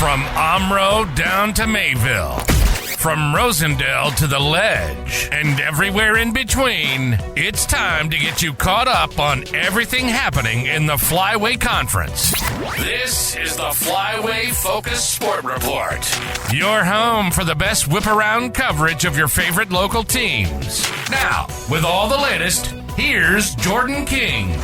From Omro down to Mayville, from Rosendale to the Ledge, and everywhere in between, it's time to get you caught up on everything happening in the Flyway Conference. This is the Flyway Focus Sport Report, your home for the best whip-around coverage of your favorite local teams. Now, with all the latest, here's Jordan King.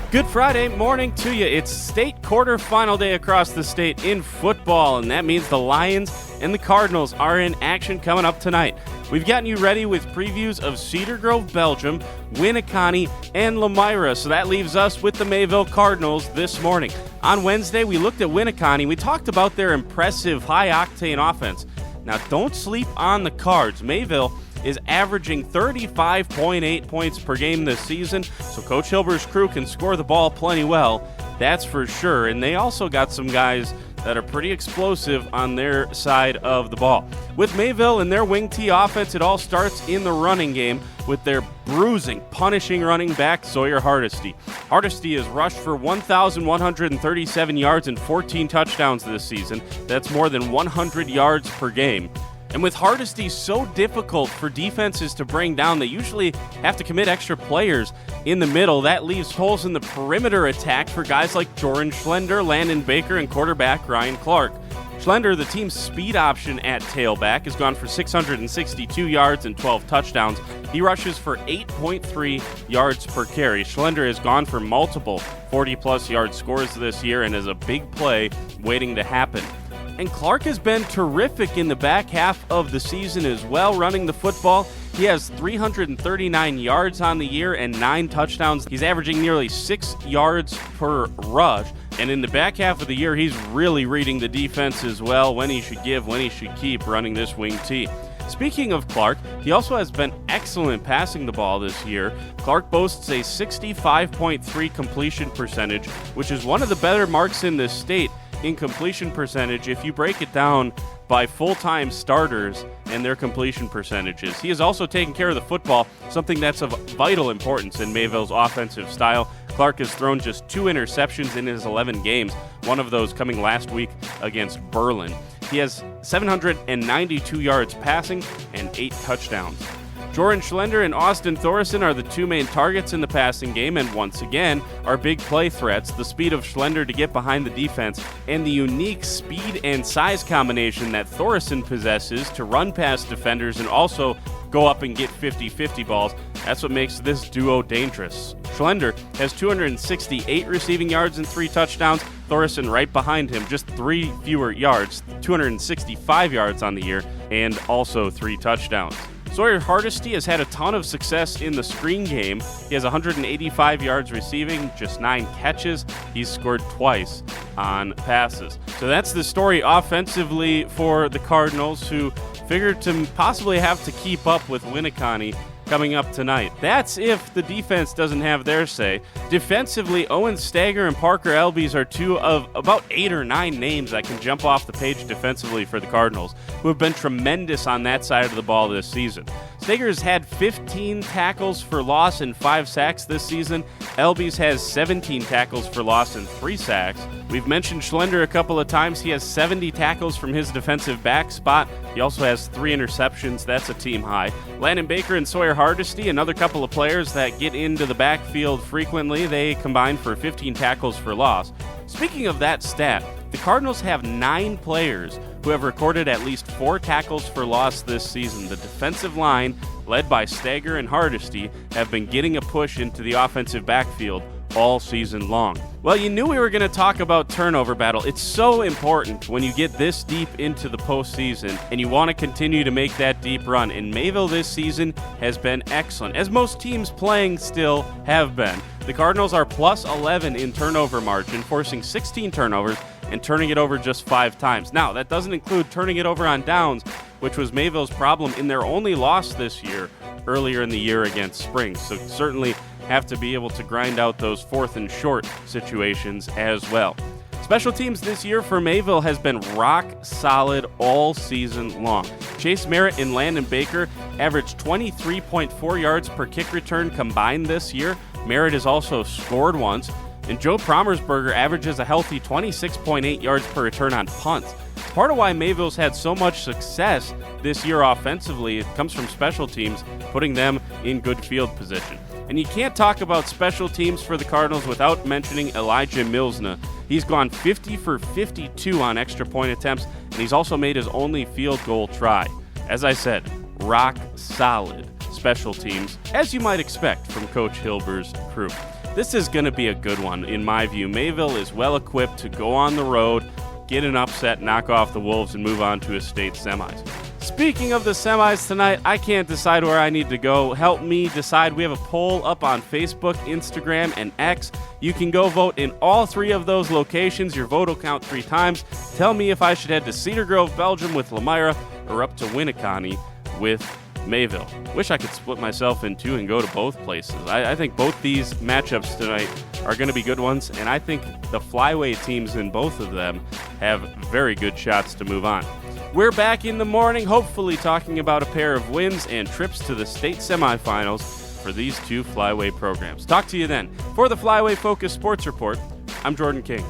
Good Friday morning to you. It's state quarterfinal day across the state in football, and that means the Lions and the Cardinals are in action coming up tonight. We've gotten you ready with previews of Cedar Grove, Belgium, Winneconne, and Lamira, so that leaves us with the Mayville Cardinals this morning. On Wednesday, we looked at Winneconne. We talked about their impressive high-octane offense. Now, don't sleep on the Cards. Mayville is averaging 35.8 points per game this season, so Coach Hilber's crew can score the ball plenty well, that's for sure. And they also got some guys that are pretty explosive on their side of the ball. With Mayville and their wing T offense, it all starts in the running game with their bruising, punishing running back Sawyer Hardesty. Hardesty has rushed for 1,137 yards and 14 touchdowns this season. That's more than 100 yards per game. And with Hardesty so difficult for defenses to bring down, they usually have to commit extra players in the middle. That leaves holes in the perimeter attack for guys like Joran Schlender, Landon Baker, and quarterback Ryan Clark. Schlender, the team's speed option at tailback, has gone for 662 yards and 12 touchdowns. He rushes for 8.3 yards per carry. Schlender has gone for multiple 40-plus yard scores this year and is a big play waiting to happen. And Clark has been terrific in the back half of the season as well, running the football. He has 339 yards on the year and 9 touchdowns. He's averaging nearly 6 yards per rush. And in the back half of the year, he's really reading the defense as well, when he should give, when he should keep running this wing T. Speaking of Clark, he also has been excellent passing the ball this year. Clark boasts a 65.3 completion percentage, which is one of the better marks in this state in completion percentage if you break it down by full-time starters and their completion percentages. He has also taken care of the football, something that's of vital importance in Mayville's offensive style. Clark has thrown just 2 interceptions in his 11 games, one of those coming last week against Berlin. He has 792 yards passing and 8 touchdowns. Joran Schlender and Austin Thorson are the 2 main targets in the passing game, and once again, are big play threats. The speed of Schlender to get behind the defense and the unique speed and size combination that Thorson possesses to run past defenders and also go up and get 50-50 balls. That's what makes this duo dangerous. Schlender has 268 receiving yards and 3 touchdowns. Thorson right behind him, just 3 fewer yards, 265 yards on the year, and also 3 touchdowns. Sawyer Hardesty has had a ton of success in the screen game. He has 185 yards receiving, just 9 catches. He's scored twice on passes. So that's the story offensively for the Cardinals, who figured to possibly have to keep up with Winneconne coming up tonight. That's if the defense doesn't have their say. Defensively, Owen Stager and Parker Elbies are 2 of about 8 or 9 names that can jump off the page defensively for the Cardinals, who have been tremendous on that side of the ball this season. Stager has had 15 tackles for loss and 5 sacks this season. Elbies has 17 tackles for loss and 3 sacks. We've mentioned Schlender a couple of times. He has 70 tackles from his defensive back spot. He also has 3 interceptions. That's a team high. Landon Baker and Sawyer Hardesty, another couple of players that get into the backfield frequently. They combine for 15 tackles for loss. Speaking of that stat, the Cardinals have 9 players who have recorded at least 4 tackles for loss this season. The defensive line, led by Stager and Hardesty, have been getting a push into the offensive backfield all season long. Well, you knew we were going to talk about turnover battle. It's so important when you get this deep into the postseason and you want to continue to make that deep run. And Mayville this season has been excellent, as most teams playing still have been. The Cardinals are plus 11 in turnover margin, forcing 16 turnovers and turning it over just 5 times. Now, that doesn't include turning it over on downs, which was Mayville's problem in their only loss this year, earlier in the year against Springs. So certainly have to be able to grind out those 4th and short situations as well. Special teams this year for Mayville has been rock solid all season long. Chase Merritt and Landon Baker averaged 23.4 yards per kick return combined this year. Merritt has also scored once. And Joe Promersberger averages a healthy 26.8 yards per return on punts. Part of why Mayville's had so much success this year offensively, it comes from special teams, putting them in good field position. And you can't talk about special teams for the Cardinals without mentioning Elijah Milsna. He's gone 50 for 52 on extra point attempts, and he's also made his only field goal try. As I said, rock solid special teams, as you might expect from Coach Hilber's crew. This is going to be a good one, in my view. Mayville is well equipped to go on the road, get an upset, knock off the Wolves, and move on to a state semis. Speaking of the semis tonight, I can't decide where I need to go. Help me decide. We have a poll up on Facebook, Instagram, and X. You can go vote in all 3 of those locations. Your vote will count 3 times. Tell me if I should head to Cedar Grove, Belgium with Lamira or up to Winneconne with Mayville. Wish I could split myself in 2 and go to both places. I think both these matchups tonight are going to be good ones, and I think the Flyway teams in both of them have very good shots to move on. We're back in the morning, hopefully talking about a pair of wins and trips to the state semifinals for these 2 Flyway programs. Talk to you then. For the Flyway Focus Sports Report, I'm Jordan King.